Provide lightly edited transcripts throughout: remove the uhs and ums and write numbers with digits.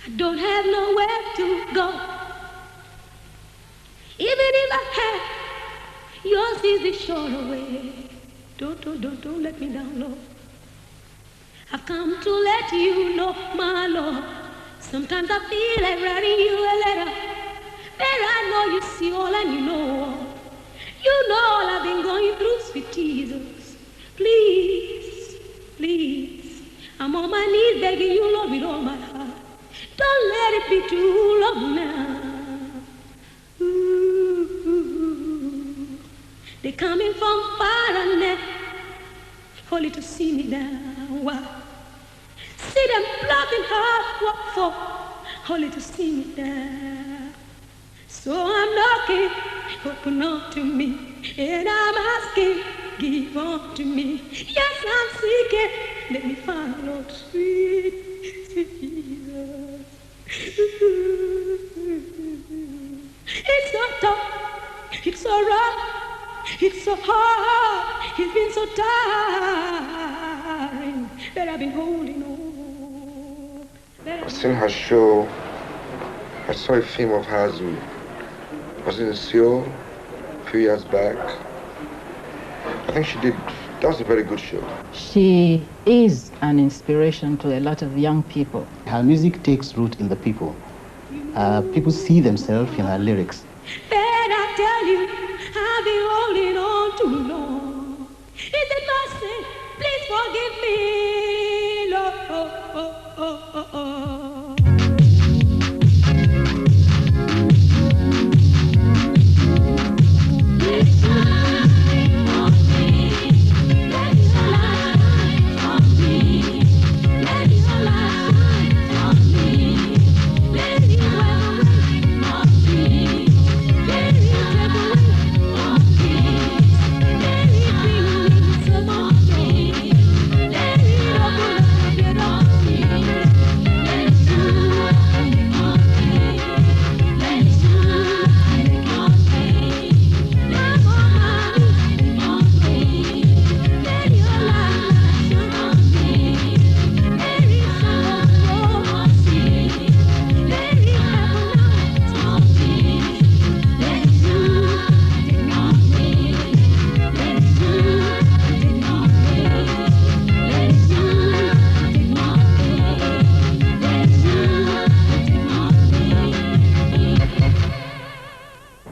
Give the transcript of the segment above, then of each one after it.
I don't have nowhere to go. Even if I had, yours is the shorter way. Don't let me down, Lord. I've come to let you know, my Lord. Sometimes I feel like writing you a letter. But I know you see all and you know all. You know all I've been going through, sweet Jesus. Please, please, I'm on my knees begging you, Lord, with all my heart. Don't let it be too long now. Ooh. They're coming from far and near, only to see me down. Why? See them plotting hard, what for? Only to see me down. So I'm knocking, open up to me, and I'm asking, give on to me. Yes, I'm seeking, let me find Lord, sweet Jesus. It's so tough, it's so rough, it's so hard, it's been so tiring that I've been holding on. I've seen her show. I saw a film of hers. Was it in Seoul a few years back? I think she did. That was a very good show. She is an inspiration to a lot of young people. Her music takes root in the people. People see themselves in her lyrics. But I tell you, I've been holding on too long. Is it my sin? Please forgive me, Lord.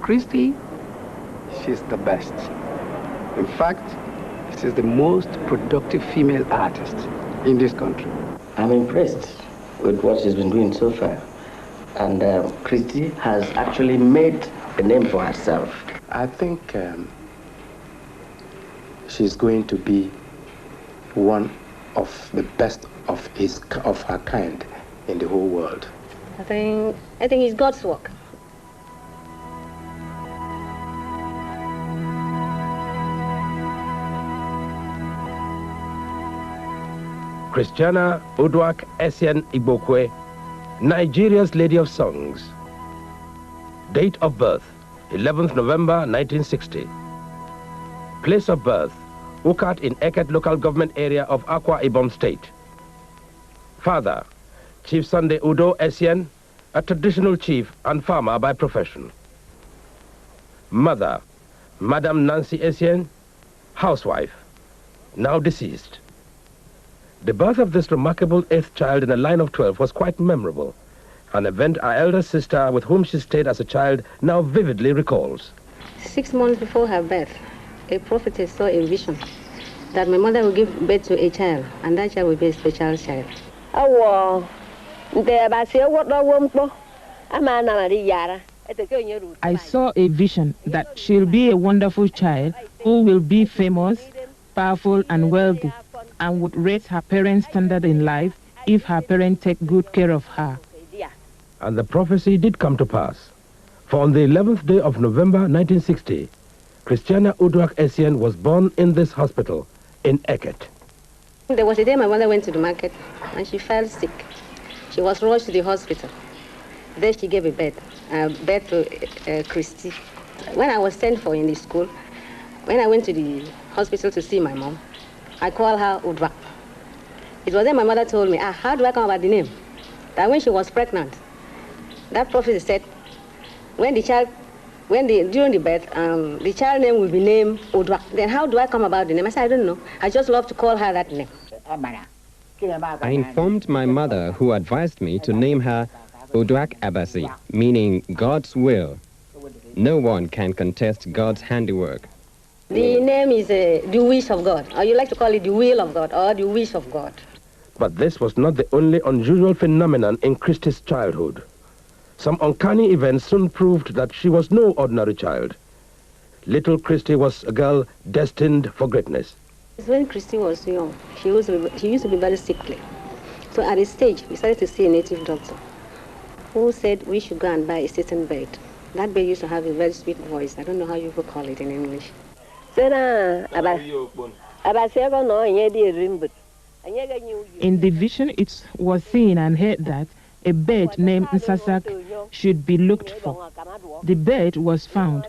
Christy, she's the best. In fact, she's the most productive female artist in this country. I'm impressed with what she's been doing so far. And Christy has actually made a name for herself. I think she's going to be one of the best of her kind in the whole world. I think it's God's work. Christiana Uduak Essien Igbokwe, Nigeria's Lady of Songs. Date of birth, 11th November 1960. Place of birth, Ukat in Eket local government area of Akwa Ibom State. Father, Chief Sunday Udo Essien, a traditional chief and farmer by profession. Mother, Madam Nancy Essien, housewife, now deceased. The birth of this remarkable 8th child in a line of 12 was quite memorable, an event our elder sister, with whom she stayed as a child, now vividly recalls. 6 months before her birth, a prophetess saw a vision that my mother would give birth to a child, and that child would be a special child. I saw a vision that she'll be a wonderful child who will be famous, powerful, and wealthy, and would raise her parents' standard in life if her parents take good care of her. And the prophecy did come to pass. For on the 11th day of November 1960, Christiana Uduak Essien was born in this hospital in Eket. There was a day my mother went to the market and she fell sick. She was rushed to the hospital. There she gave a birth to Christy. When I was sent for in the school, when I went to the hospital to see my mom, I called her Uduak. It was then my mother told me, how do I come about the name? that when she was pregnant, that prophecy said, during the birth, the child name will be named Uduak. Then how do I come about the name? I said, I don't know. I just love to call her that name. I informed my mother, who advised me to name her Uduak Abasi, meaning God's will. No one can contest God's handiwork. The name is the wish of God, or you like to call it the will of God, or the wish of God. But this was not the only unusual phenomenon in Christy's childhood. Some uncanny events soon proved that she was no ordinary child. Little Christy was a girl destined for greatness. When Christy was young, she used to be very sickly. So at a stage, we started to see a native doctor who said we should go and buy a certain bed. That bed used to have a very sweet voice. I don't know how you would call it in English. In the vision, it was seen and heard that a bed named Nsasak should be looked for. The bed was found.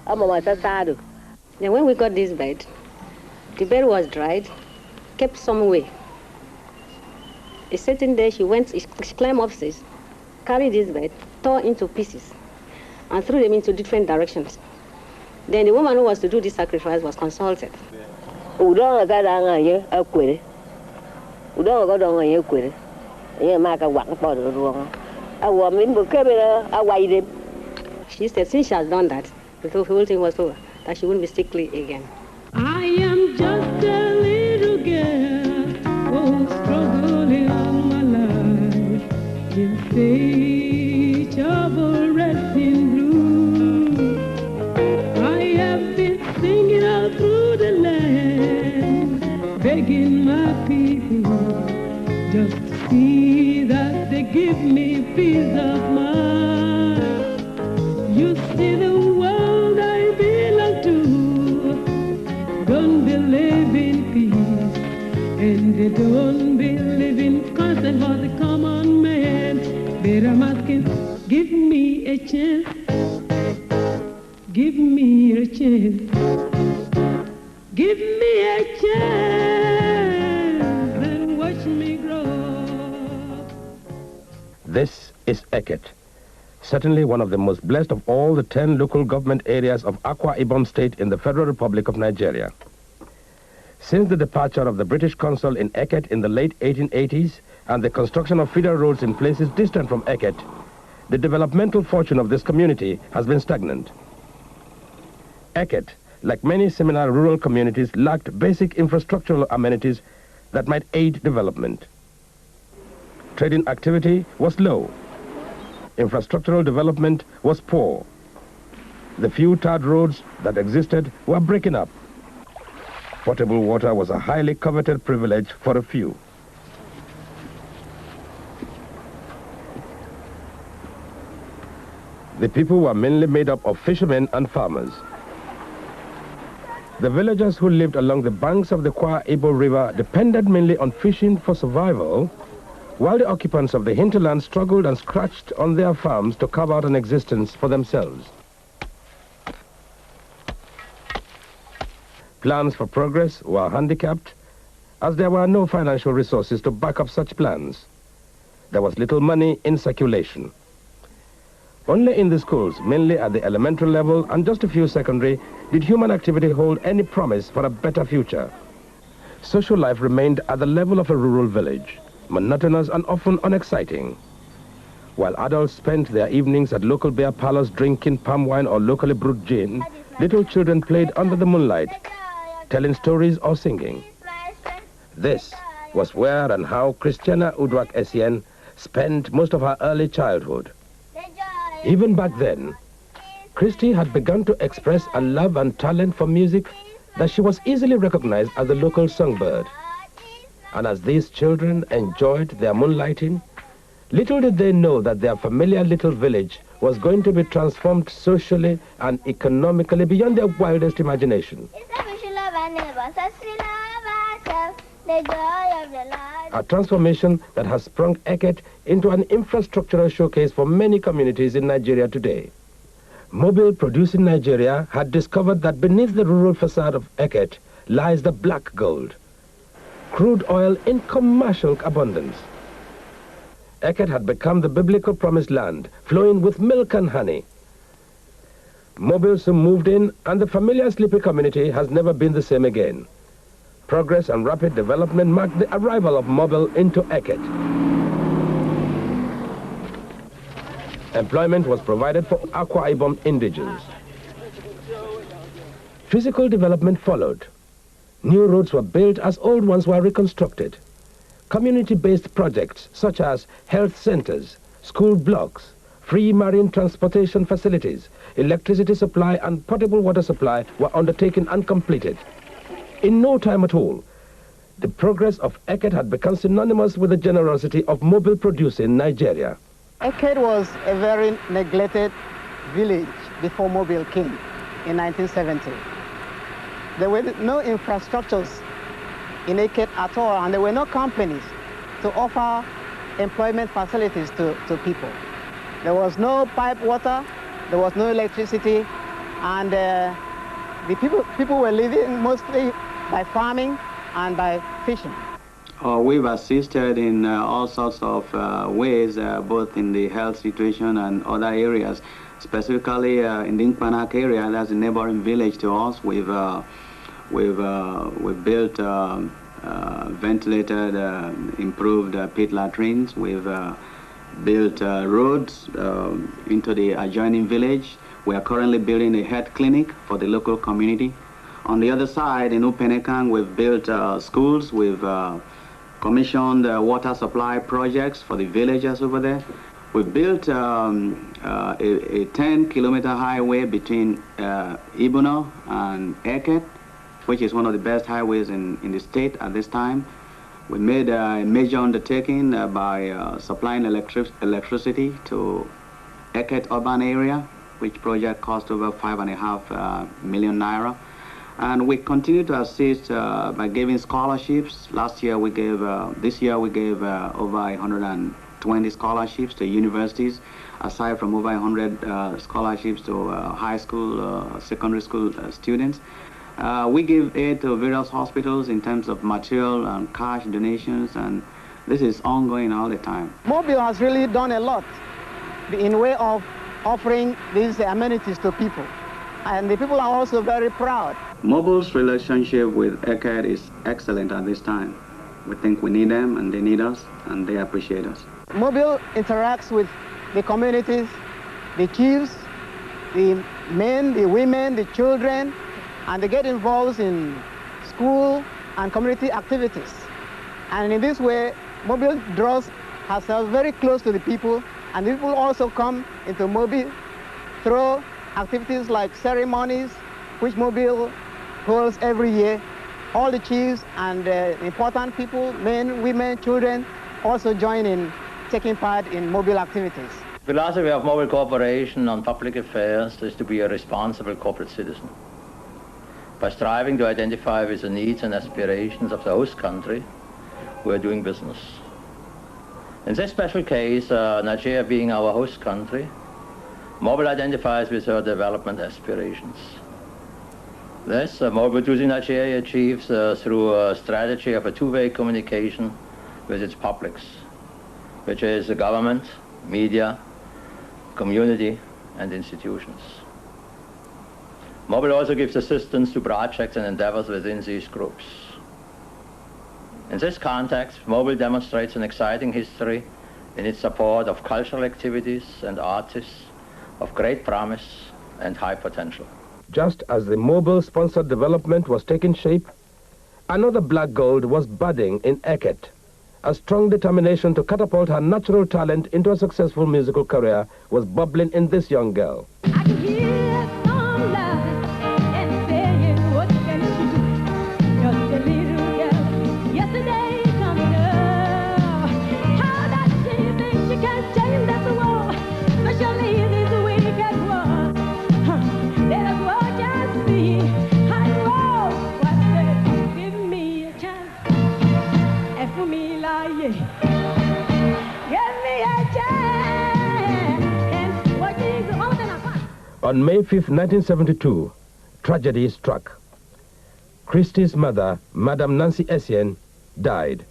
Then when we got this bed, the bed was dried, kept somewhere. A certain day she climbed upstairs, carried this bed, tore into pieces, and threw them into different directions. Then the woman who was to do this sacrifice was consulted. She said since she has done that, the whole thing was over, that she wouldn't be sickly again. I am just a little girl, oh, struggling all my life in stage of a resting blue. I have been singing all through the land, begging my people just to see that they give me peace of mind. You see the world I belong to don't believe in peace, and they don't believe in consent for the common man. But I'm asking, give me a chance, give me a chance, give me a chance, and watch me grow. This is Eket, certainly one of the most blessed of all the 10 local government areas of Akwa Ibom State in the Federal Republic of Nigeria. Since the departure of the British consul in Eket in the late 1880s and the construction of feeder roads in places distant from Eket, the developmental fortune of this community has been stagnant. Eket, like many similar rural communities, lacked basic infrastructural amenities that might aid development. Trading activity was low. Infrastructural development was poor. The few tarred roads that existed were breaking up. Potable water was a highly coveted privilege for a few. The people were mainly made up of fishermen and farmers. The villagers who lived along the banks of the Kwa Ibo River depended mainly on fishing for survival, while the occupants of the hinterland struggled and scratched on their farms to carve out an existence for themselves. Plans for progress were handicapped, as there were no financial resources to back up such plans. There was little money in circulation. Only in the schools, mainly at the elementary level and just a few secondary, did human activity hold any promise for a better future. Social life remained at the level of a rural village, monotonous and often unexciting. While adults spent their evenings at local beer parlors drinking palm wine or locally brewed gin, little children played under the moonlight, telling stories or singing. This was where and how Christiana Uduak Essien spent most of her early childhood. Even back then, Christy had begun to express a love and talent for music that she was easily recognized as the local songbird. And as these children enjoyed their moonlighting, little did they know that their familiar little village was going to be transformed socially and economically beyond their wildest imagination. A transformation that has sprung Eket into an infrastructural showcase for many communities in Nigeria today. Mobil, producing Nigeria, had discovered that beneath the rural facade of Eket lies the black gold. Crude oil in commercial abundance. Eket had become the biblical promised land, flowing with milk and honey. Mobil soon moved in, and the familiar sleepy community has never been the same again. Progress and rapid development marked the arrival of Mobil into Eket. Employment was provided for Akwa Ibom indigents. Physical development followed. New roads were built as old ones were reconstructed. Community-based projects such as health centers, school blocks, free marine transportation facilities, electricity supply and potable water supply were undertaken and completed. In no time at all, the progress of Eket had become synonymous with the generosity of Mobil producing Nigeria. Eket was a very neglected village before Mobil came in 1970. There were no infrastructures in Eket at all, and there were no companies to offer employment facilities to people. There was no pipe water, there was no electricity, and the people were living mostly by farming and by fishing. We've assisted in all sorts of ways, both in the health situation and other areas. Specifically in the Inkpanak area, that's a neighboring village to us. We've built ventilated, improved pit latrines. We've built roads into the adjoining village. We are currently building a health clinic for the local community. On the other side, in Upenekang, we've built schools. We've commissioned water supply projects for the villagers over there. We've built a 10-kilometer highway between Ibuno and Eket, which is one of the best highways in the state at this time. We made a major undertaking by supplying electricity to Eket urban area, which project cost over 5.5 million naira. And we continue to assist by giving scholarships. This year we gave over 120 scholarships to universities, aside from over 100 scholarships to high school, secondary school students. We give aid to various hospitals in terms of material and cash donations, and this is ongoing all the time. Mobil has really done a lot in way of offering these amenities to people, and the people are also very proud. Mobil's relationship with Eket is excellent at this time. We think we need them, and they need us, and they appreciate us. Mobil interacts with the communities, the chiefs, the men, the women, the children, and they get involved in school and community activities. And in this way, Mobil draws herself very close to the people, and the people also come into Mobil through activities like ceremonies, which Mobil holds every year. All the chiefs and important people, men, women, children, also join in taking part in Mobil activities. The philosophy of Mobil Corporation on public affairs is to be a responsible corporate citizen. By striving to identify with the needs and aspirations of the host country, we are doing business. In this special case, Nigeria being our host country, Mobil identifies with her development aspirations. This, Mobil Choosing Nigeria achieves through a strategy of a two-way communication with its publics, which is the government, media, community, and institutions. Mobil also gives assistance to projects and endeavors within these groups. In this context, Mobil demonstrates an exciting history in its support of cultural activities and artists of great promise and high potential. Just as the Mobil-sponsored development was taking shape, another black gold was budding in Eket. A strong determination to catapult her natural talent into a successful musical career was bubbling in this young girl. I can hear some love and saying, what can she do? Just a little girl, yesterday coming up. How does she think she can change this world, especially this wicked world? There's what I see. I know what they give me a chance. And for me, like, give me a chance. And what is the moment I find? On May 5, 1972, tragedy struck. Christy's mother, Madame Nancy Essien, died.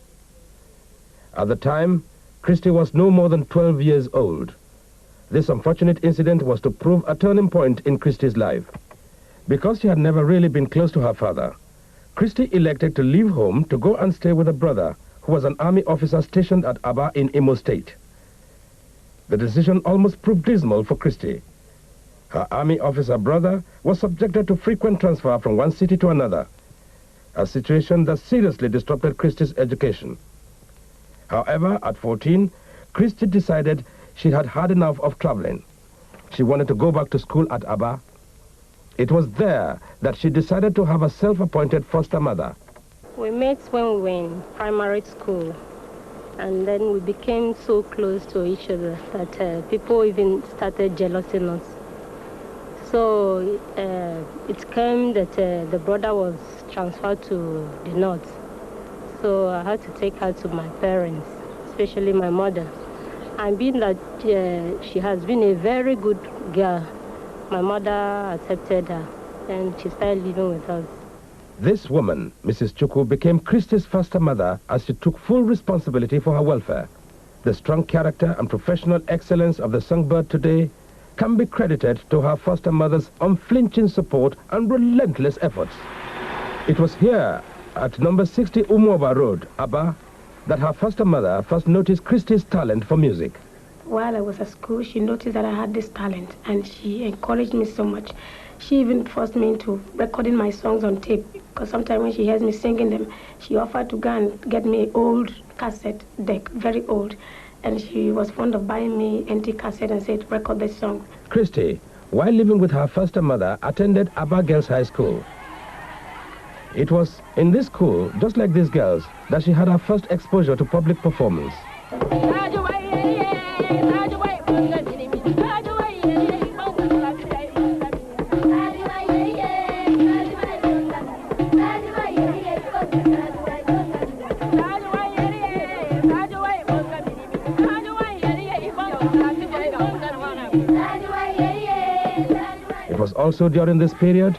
At the time, Christy was no more than 12 years old. This unfortunate incident was to prove a turning point in Christy's life. Because she had never really been close to her father, Christy elected to leave home to go and stay with a brother who was an army officer stationed at Aba in Imo State. The decision almost proved dismal for Christy. Her army officer brother was subjected to frequent transfer from one city to another, a situation that seriously disrupted Christy's education. However, at 14, Christy decided she had had enough of traveling. She wanted to go back to school at Aba. It was there that she decided to have a self-appointed foster mother. We met when we were in primary school, and then we became so close to each other that people even started jealousing us. So it came that the brother was transferred to the north. So I had to take her to my parents, especially my mother. And being that she has been a very good girl, my mother accepted her and she started living with us. This woman, Mrs. Chukwu, became Christy's foster mother as she took full responsibility for her welfare. The strong character and professional excellence of the songbird today can be credited to her foster mother's unflinching support and relentless efforts. It was here, at number 60 Umuoba Road, Aba, that her foster mother first noticed Christy's talent for music. While I was at school, she noticed that I had this talent, and she encouraged me so much. She even forced me into recording my songs on tape, because sometimes when she hears me singing them, she offered to go and get me an old cassette deck, very old, and she was fond of buying me empty cassette and said, record this song. Christy, while living with her foster mother, attended Aba Girls High School. It was in this school, just like these girls, that she had her first exposure to public performance. It was also during this period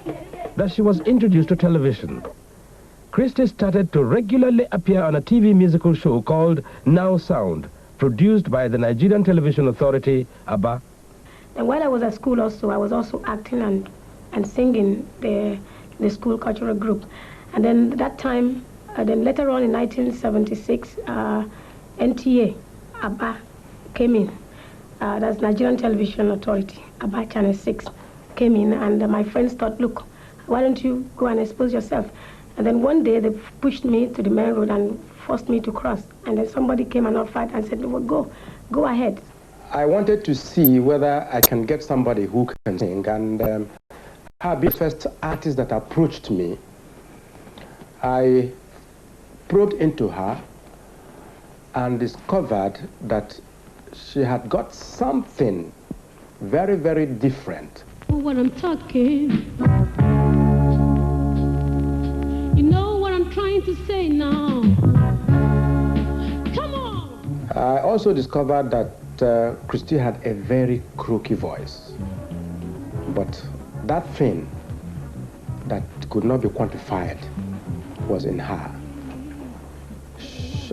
that she was introduced to television. Christy started to regularly appear on a TV musical show called Now Sound, produced by the Nigerian Television Authority, ABA. And while I was at school also, I was also acting and singing the school cultural group. And then that time, then later on in 1976, NTA, ABA, came in. That's Nigerian Television Authority, ABA Channel 6, came in, and my friends thought, look, why don't you go and expose yourself? And then one day they pushed me to the main road and forced me to cross. And then somebody came and offered and said, well, go ahead. I wanted to see whether I can get somebody who can sing. And her the first artist that approached me, I probed into her and discovered that she had got something very, very different. What I'm talking, you know what I'm trying to say now. Come on. I also discovered that Christy had a very croaky voice, but that thing that could not be quantified was in her.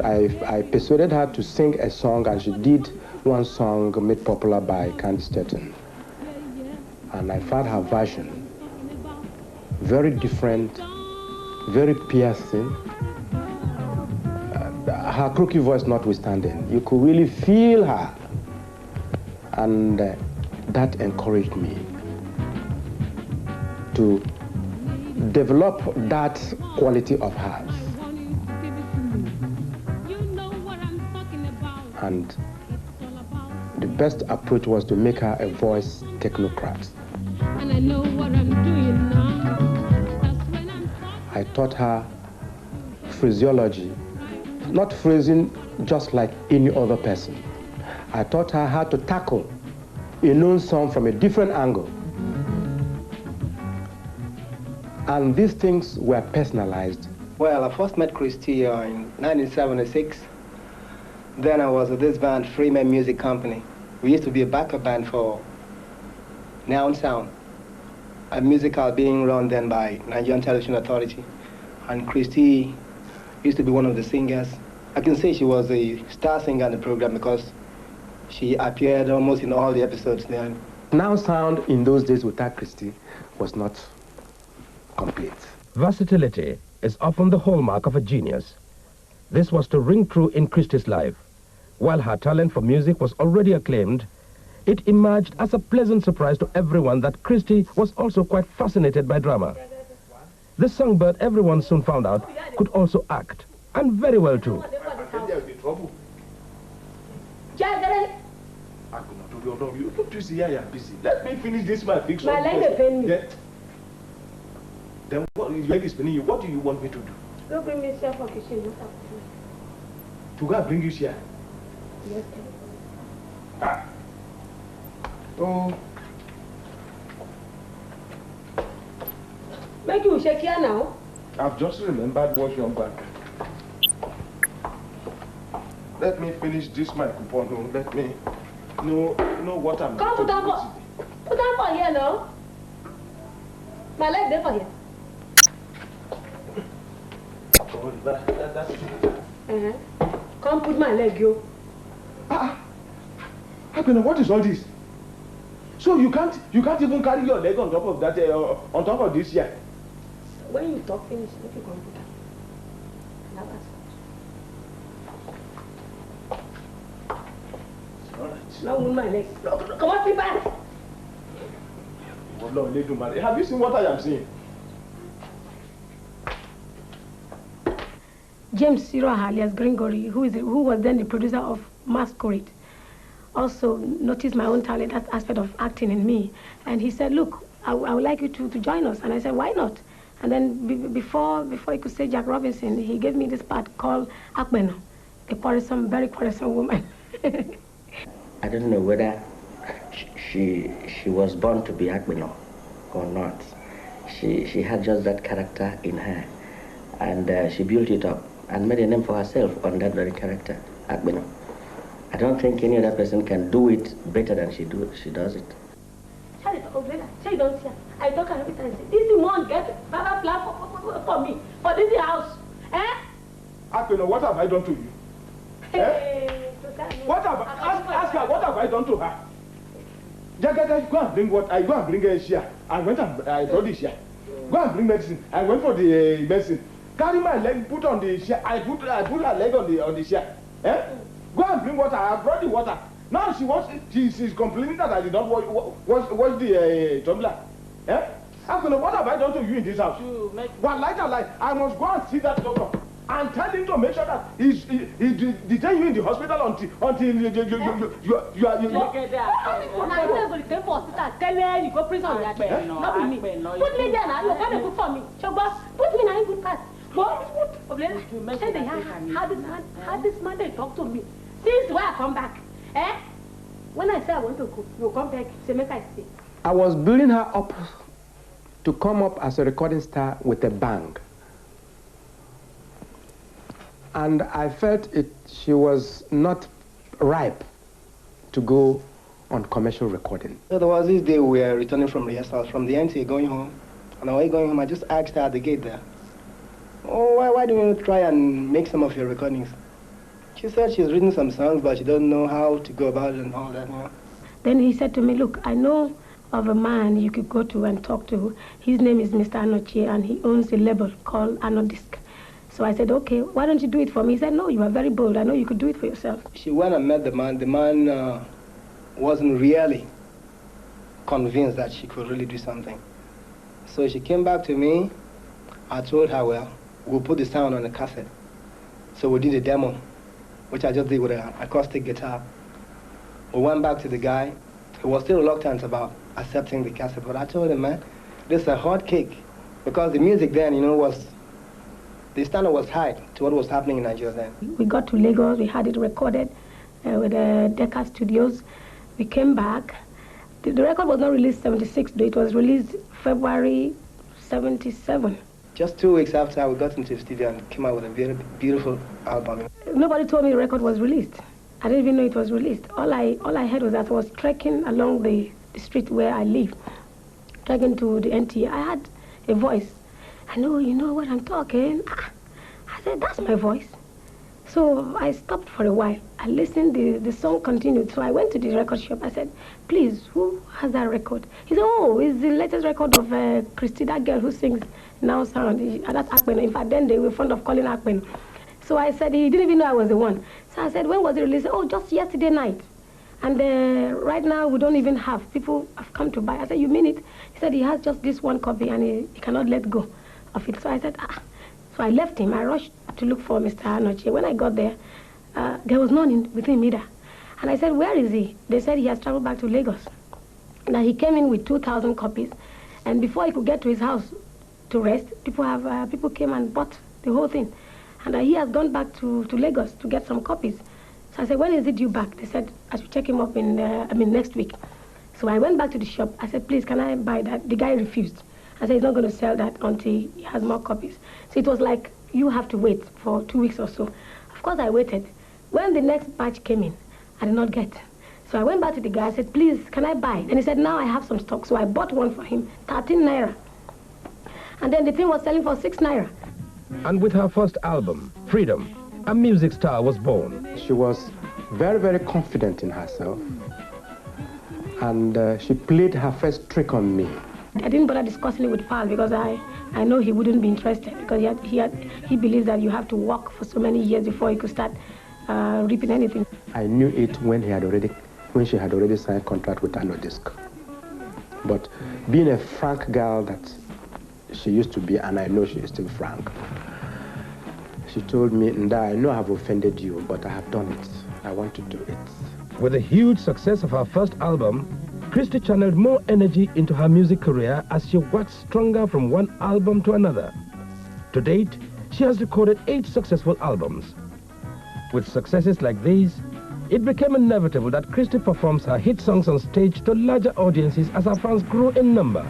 I persuaded her to sing a song, and she did one song made popular by Candy Stetton. And I found her version very different, very piercing. Her croaky voice notwithstanding, you could really feel her. And that encouraged me to develop that quality of hers. And the best approach was to make her a voice technocrat. And I know what I'm doing now. I taught her phraseology, not phrasing just like any other person. I taught her how to tackle a known song from a different angle. And these things were personalized. Well, I first met Christy in 1976. Then I was with this band, Freeman Music Company. We used to be a backup band for Now Sound, a musical being run then by Nigerian Television Authority. And Christy used to be one of the singers. I can say she was a star singer in the program because she appeared almost in all the episodes there. Now sound in those days without Christy was not complete. Versatility is often the hallmark of a genius. This was to ring true in Christy's life. While her talent for music was already acclaimed, it emerged as a pleasant surprise to everyone that Christy was also quite fascinated by drama. This songbird, everyone soon found out, could also act, and very well too. Let me finish this, my big son. My leg is paining me. Then what is your leg is paining you? What do you want me to do? Go bring me here for kitchen. To go and bring you here? Yes, Ah. Oh. Make you shake here now. I've just remembered what's your back. Let me finish this, my coupon. No, let me know what I'm Come put down for here now. My leg there for here. Oh, that's Come put my leg, yo. What is all this? So you can't even carry your leg on top of that on top of this here. When you talk finish, let you come put down. Now move my leg. Come on, sit back. Oh Lord, have you seen what I am seeing? James Cyril alias Gregory, who was then the producer of Masquerade, also noticed my own talent, that aspect of acting in me. And he said, look, I would like you to join us. And I said, why not? And then before he could say Jack Robinson, he gave me this part called Akbeno, a quarrelsome, very quarrelsome woman. I don't know whether she was born to be Akbeno or not. She had just that character in her, and she built it up and made a name for herself on that very character, Akbeno. I don't think any other person can do it better than she does it. I talk every time. This one get Baba plan for me, for this house. Akbeno, what have I done to you? What have ask her, what have I done to her? Jagada, go and bring what? I go and bring a here. I went and I brought this here. Go and bring medicine. I went for the medicine. Carry my leg, put on the chair. I put her leg on the chair. Go and bring water. I brought the water. Now she's complaining that I did not wash the tumbler. What have I done to you in this house? One light. I must go and see that doctor and tell him to make sure that he detain you in the hospital until you are. You go prison. Not with me. Put me there now. You can't put for me. Put me in a good path. How this man they talk to me? Since why I come back? When I say I want to go, you come back. Say make I stay. I was building her up to come up as a recording star with a bang. And I felt she was not ripe to go on commercial recording. So there was this day we were returning from rehearsals from the NTA going home. And on the way going home, I just asked her at the gate there, oh, why don't you try and make some of your recordings? She said she's written some songs, but she doesn't know how to go about it and all that. Then he said to me, look, I know of a man you could go to and talk to. His name is Mr. Anoche, and he owns a label called Anodisc. So I said, okay, why don't you do it for me? He said, no, you are very bold. I know you could do it for yourself. She went and met the man. The man wasn't really convinced that she could really do something. So she came back to me. I told her, well, we'll put the sound on the cassette. So we did a demo, which I just did with an acoustic guitar. We went back to the guy. He was still reluctant about accepting the cassette, but I told him, man, this is a hot cake. Because the music then, the standard was high to what was happening in Nigeria then. We got to Lagos, we had it recorded with Decca Studios. We came back. The record was not released 76, though it was released February 77. Just 2 weeks after, we got into the studio and came out with a very beautiful album. Nobody told me the record was released. I didn't even know it was released. All I heard was that I was trekking along the street where I live, trekking to the NTA. I had a voice. I know, you know what I'm talking. I said, that's my voice. So I stopped for a while. I listened, the song continued. So I went to the record shop. I said, please, who has that record? He said, oh, it's the latest record of Christy, that girl who sings Now Sound. That's Akpeno. In fact, then they were fond of calling Akpeno. So I said, he didn't even know I was the one. So I said, when was it released? Oh, just yesterday night. And right now, we don't even have. People have come to buy. I said, you mean it? He said, he has just this one copy and he cannot let go of it. So I said, ah. So I left him. I rushed to look for Mr. Anoche. When I got there, there was none with him either. And I said, where is he? They said he has traveled back to Lagos. Now he came in with 2,000 copies. And before he could get to his house to rest, people came and bought the whole thing. And he has gone back to Lagos to get some copies. So I said, when is he due back? They said, I should check him up next week. So I went back to the shop. I said, please, can I buy that? The guy refused. I said, he's not going to sell that until he has more copies. So it was like, you have to wait for 2 weeks or so. Of course, I waited. When the next batch came in, I did not get. So I went back to the guy. I said, please, can I buy? And he said, now I have some stock. So I bought one for him, 13 naira. And then the thing was selling for 6 naira. And with her first album, Freedom, a music star was born. She was very, very confident in herself. And she played her first trick on me. I didn't bother discussing it with Paul because I know he wouldn't be interested because he believes that you have to work for so many years before you could start reaping anything. I knew it when she had already signed contract with Anodisc. But being a frank girl that she used to be, and I know she is still frank, she told me, Nda, I know I have offended you, but I have done it. I want to do it. With the huge success of her first album, Christy channeled more energy into her music career as she waxed stronger from one album to another. To date, she has recorded 8 successful albums. With successes like these, it became inevitable that Christy performs her hit songs on stage to larger audiences as her fans grow in number.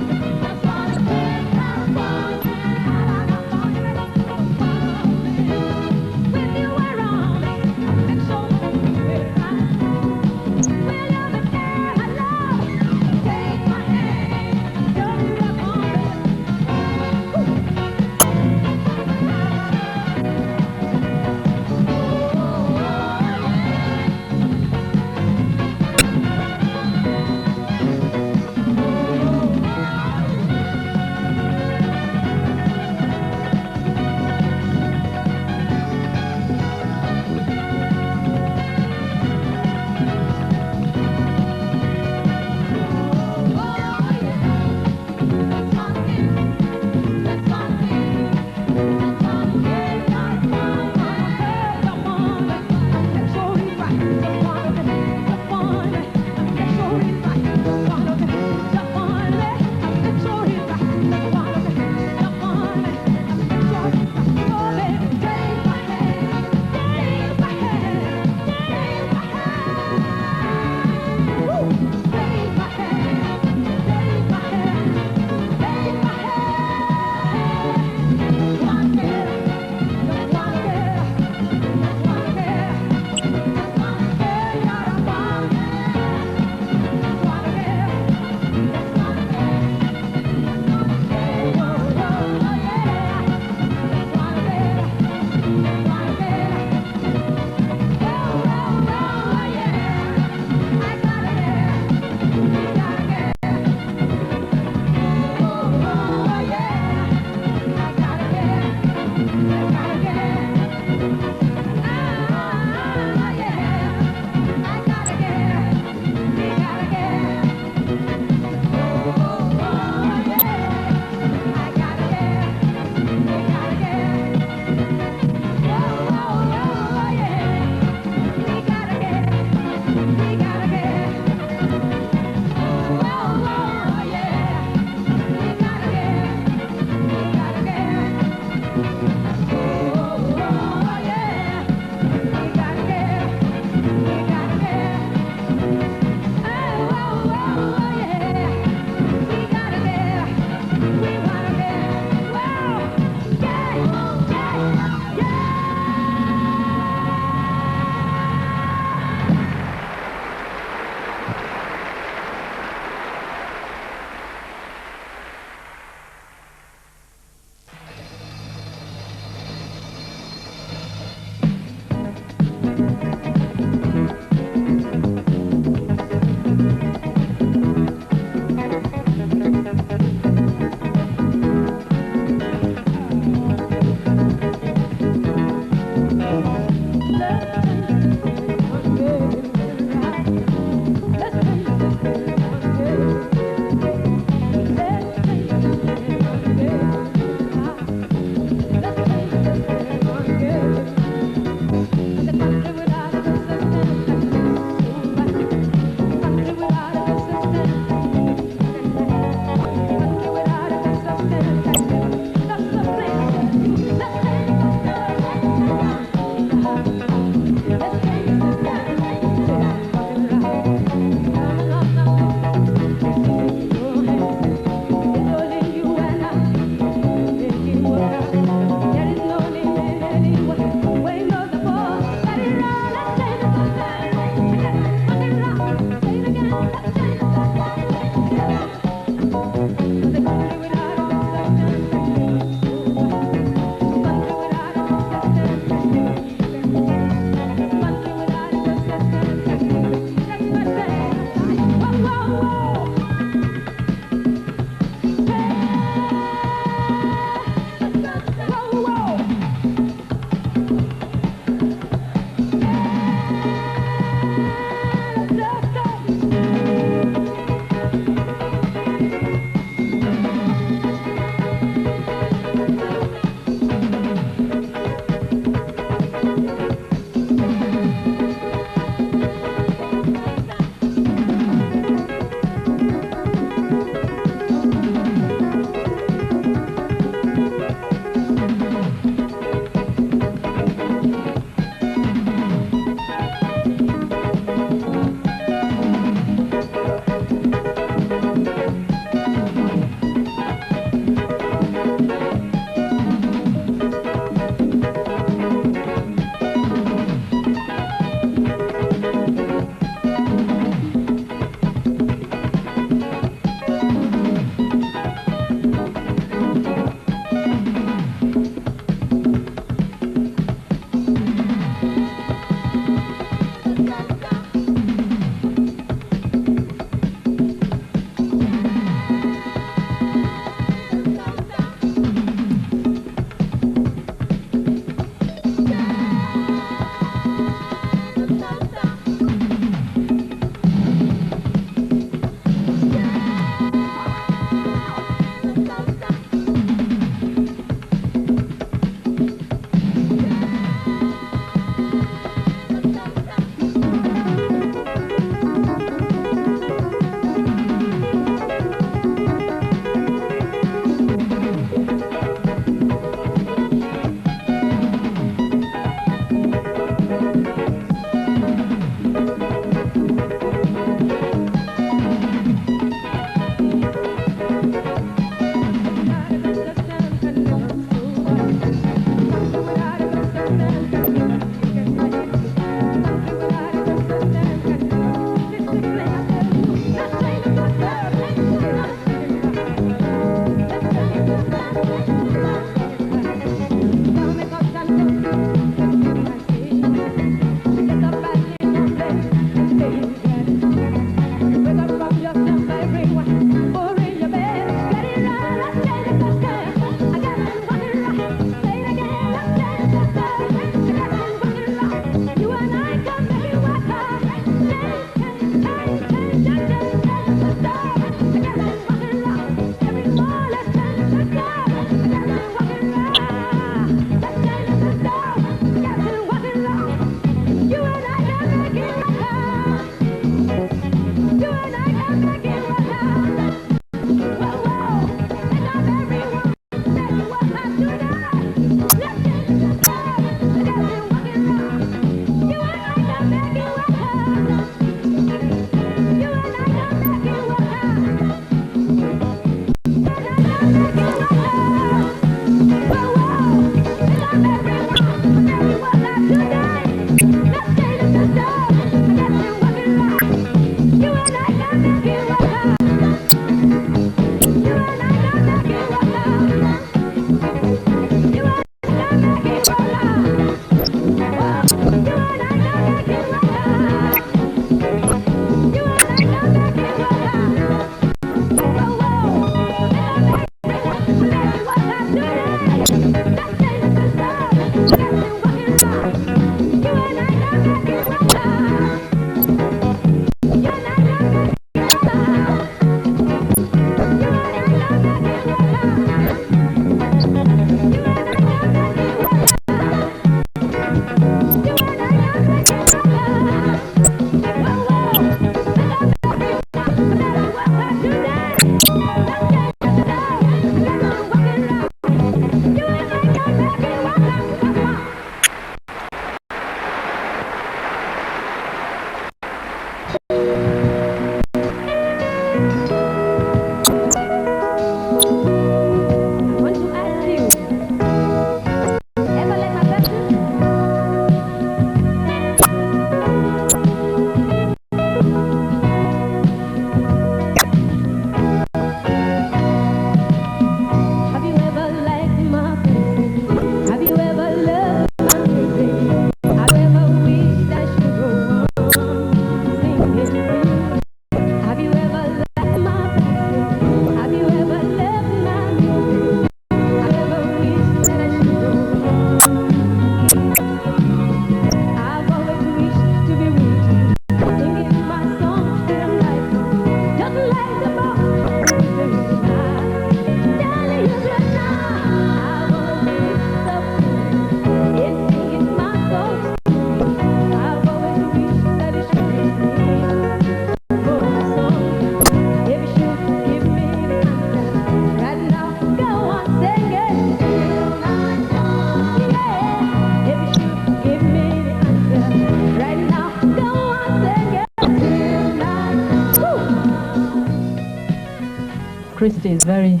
Christy is very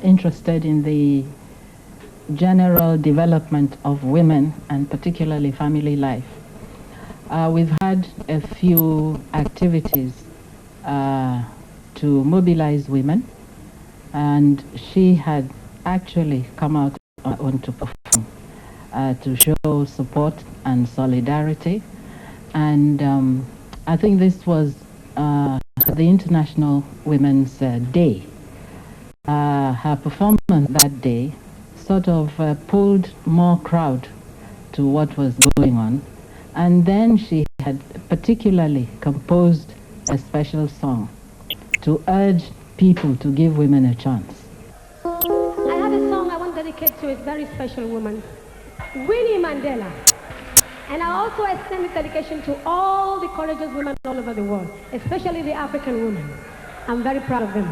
interested in the general development of women and particularly family life. We've had a few activities to mobilize women, and she had actually come out onto perform to show support and solidarity. And I think this was the International Women's Day. Her performance that day sort of pulled more crowd to what was going on. And then she had particularly composed a special song to urge people to give women a chance. I have a song I want to dedicate to a very special woman, Winnie Mandela. And I also extend this dedication to all the courageous women all over the world, especially the African women. I'm very proud of them.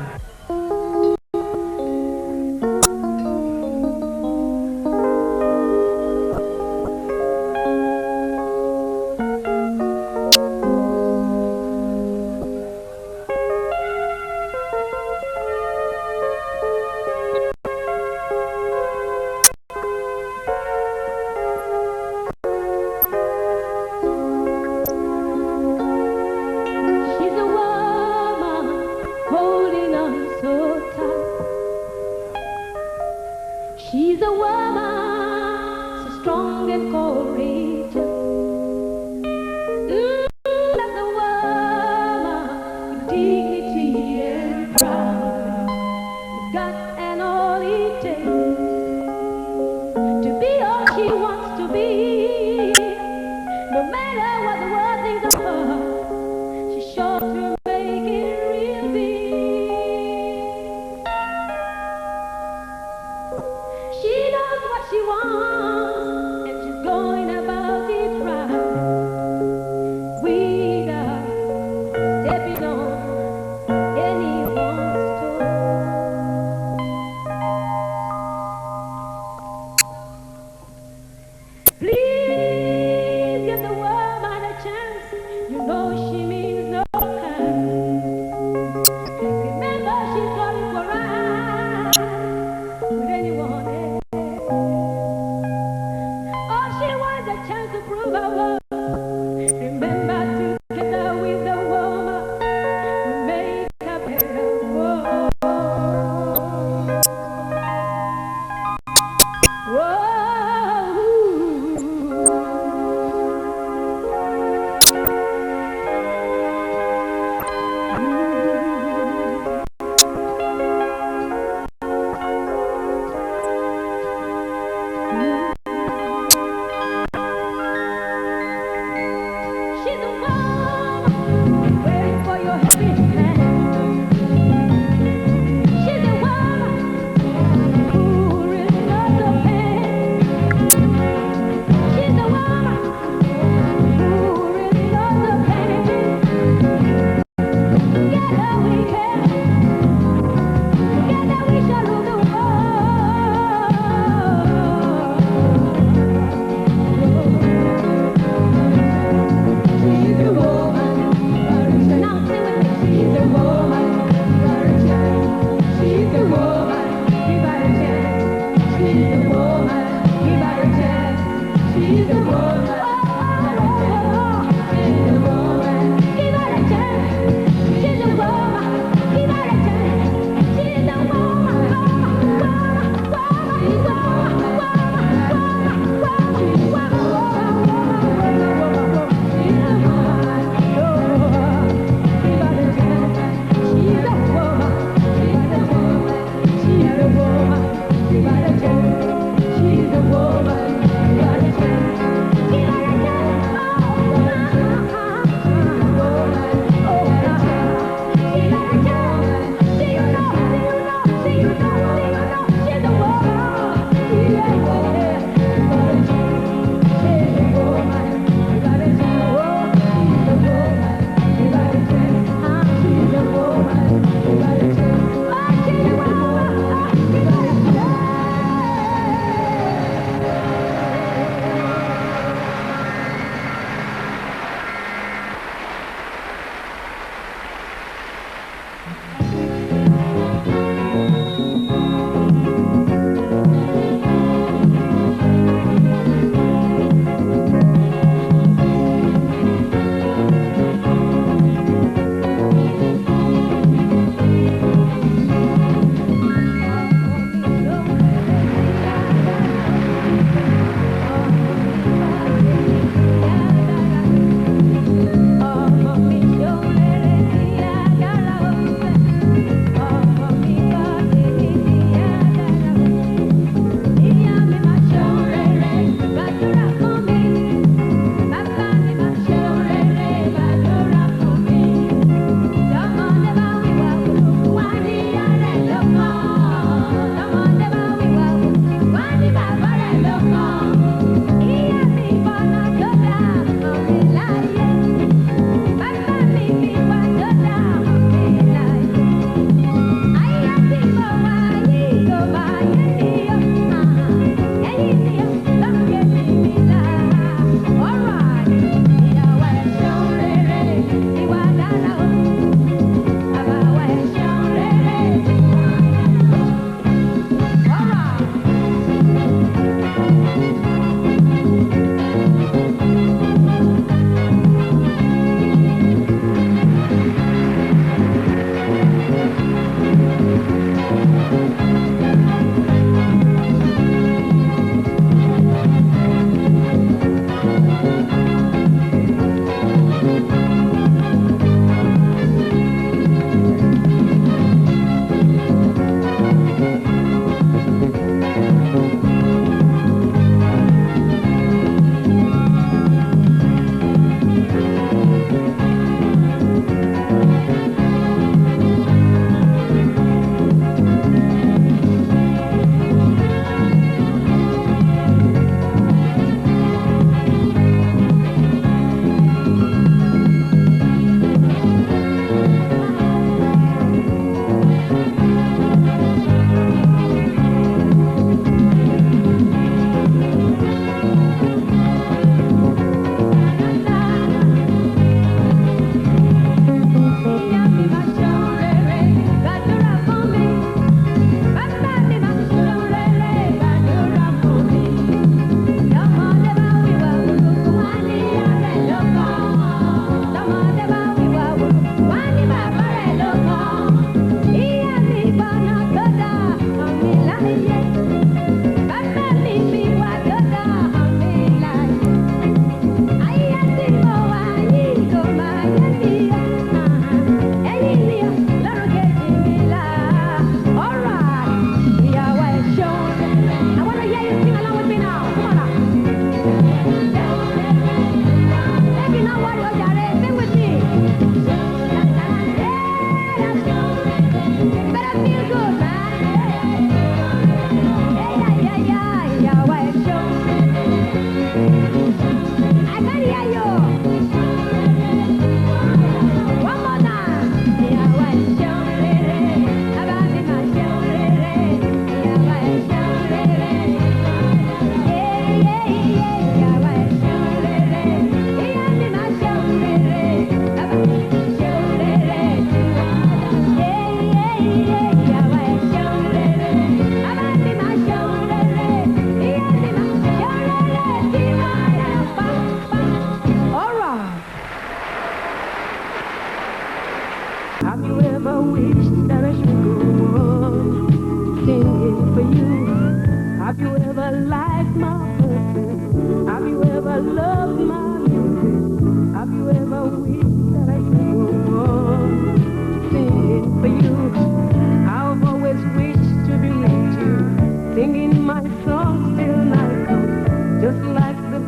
Please.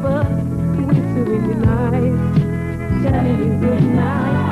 but whistling in the night, telling you good night.